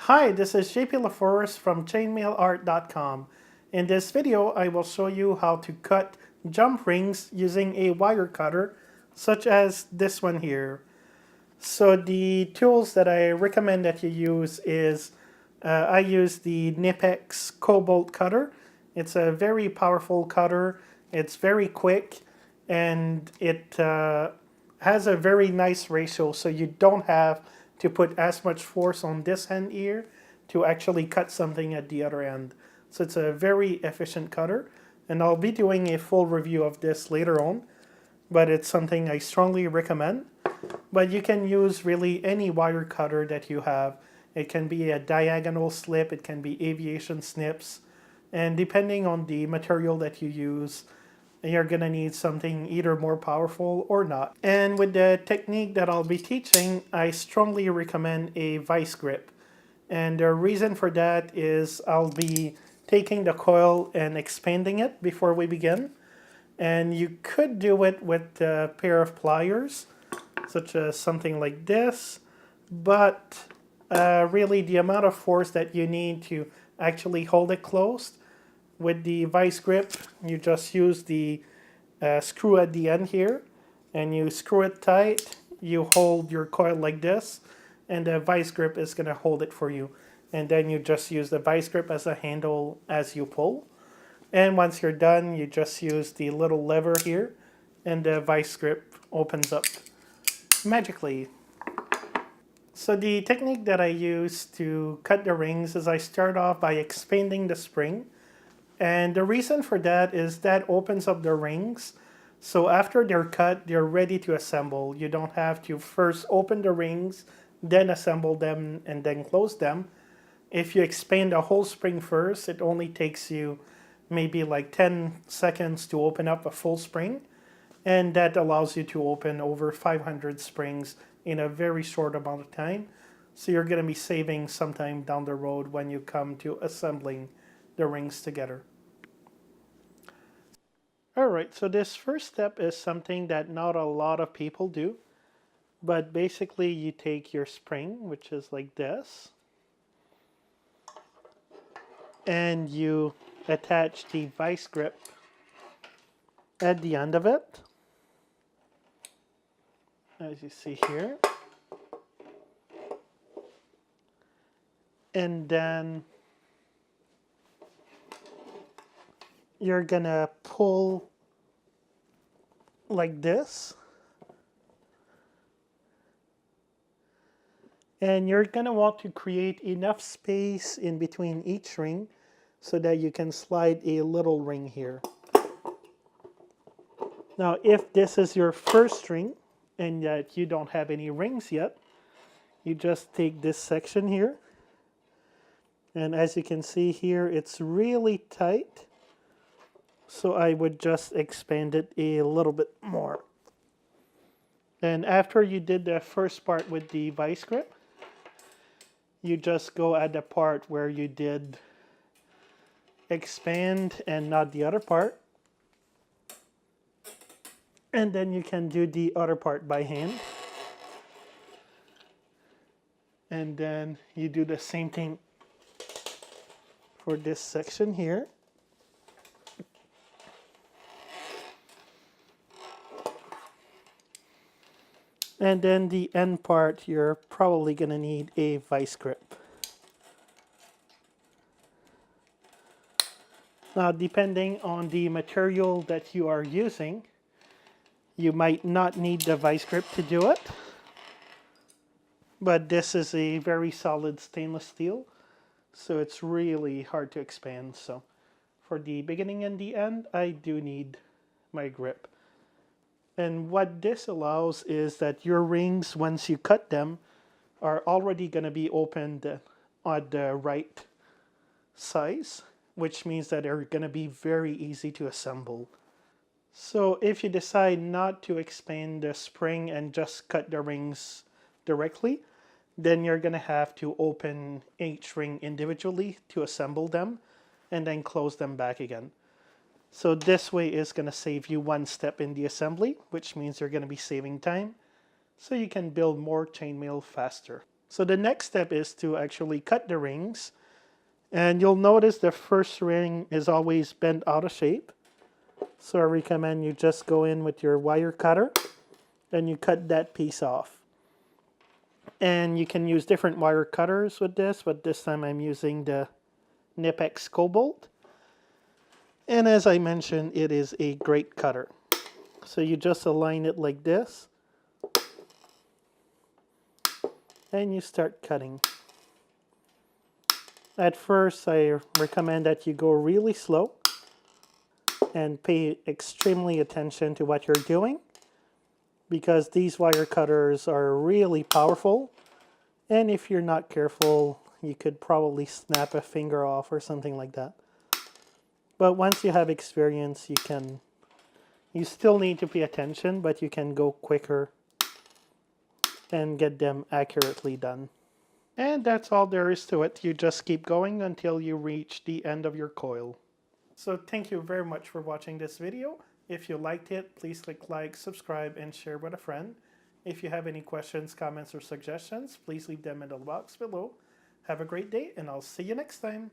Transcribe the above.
Hi, this is JP LaForest from chainmailart.com. In this video, I will show you how to cut jump rings using a wire cutter, such as this one here. So the tools that I recommend that you use is, I use the Knipex Cobalt cutter. It's a very powerful cutter. It's very quick, and it has a very nice ratio, so you don't have to put as much force on this end here to actually cut something at the other end. So it's a very efficient cutter, and I'll be doing a full review of this later on, but it's something I strongly recommend. But you can use really any wire cutter that you have. It can be a diagonal slip, it can be aviation snips, and depending on the material that you use, you're gonna need something either more powerful or not. And with the technique that I'll be teaching, I strongly recommend a vise grip. And the reason for that is I'll be taking the coil and expanding it before we begin. And you could do it with a pair of pliers, such as something like this, but really the amount of force that you need to actually hold it closed, with the vise grip, you just use the screw at the end here, and you screw it tight, you hold your coil like this, and the vise grip is going to hold it for you. And then you just use the vise grip as a handle as you pull. And once you're done, you just use the little lever here, and the vise grip opens up magically. So the technique that I use to cut the rings is I start off by expanding the spring. And the reason for that is that opens up the rings. So after they're cut, they're ready to assemble. You don't have to first open the rings, then assemble them, and then close them. If you expand the whole spring first, it only takes you maybe like 10 seconds to open up a full spring. And that allows you to open over 500 springs in a very short amount of time. So you're going to be saving some time down the road when you come to assembling the rings together. Alright, so this first step is something that not a lot of people do, but basically you take your spring, which is like this, and you attach the vise grip at the end of it, as you see here, and then you're gonna pull like this, and you're gonna want to create enough space in between each ring so that you can slide a little ring here. Now if this is your first ring and that you don't have any rings yet, you just take this section here, and as you can see here, it's really tight. So I would just expand it a little bit more. And after you did the first part with the vise grip, you just go at the part where you did expand and not the other part. And then you can do the other part by hand. And then you do the same thing for this section here. And then the end part, you're probably going to need a vise grip. Now, depending on the material that you are using, you might not need the vise grip to do it. But this is a very solid stainless steel, so it's really hard to expand. So for the beginning and the end, I do need my grip. And what this allows is that your rings, once you cut them, are already going to be opened at the right size, which means that they're going to be very easy to assemble. So if you decide not to expand the spring and just cut the rings directly, then you're going to have to open each ring individually to assemble them and then close them back again. So this way is going to save you one step in the assembly, which means you're going to be saving time, so you can build more chainmail faster. So the next step is to actually cut the rings. And you'll notice the first ring is always bent out of shape. So I recommend you just go in with your wire cutter and you cut that piece off. And you can use different wire cutters with this, but this time I'm using the Knipex Cobalt. And as I mentioned, it is a great cutter. So you just align it like this. And you start cutting. At first, I recommend that you go really slow and pay extremely attention to what you're doing, because these wire cutters are really powerful, and if you're not careful, you could probably snap a finger off or something like that. But once you have experience, you still need to pay attention, but you can go quicker and get them accurately done. And that's all there is to it. You just keep going until you reach the end of your coil. So thank you very much for watching this video. If you liked it, please click like, subscribe, and share with a friend. If you have any questions, comments, or suggestions, please leave them in the box below. Have a great day, and I'll see you next time.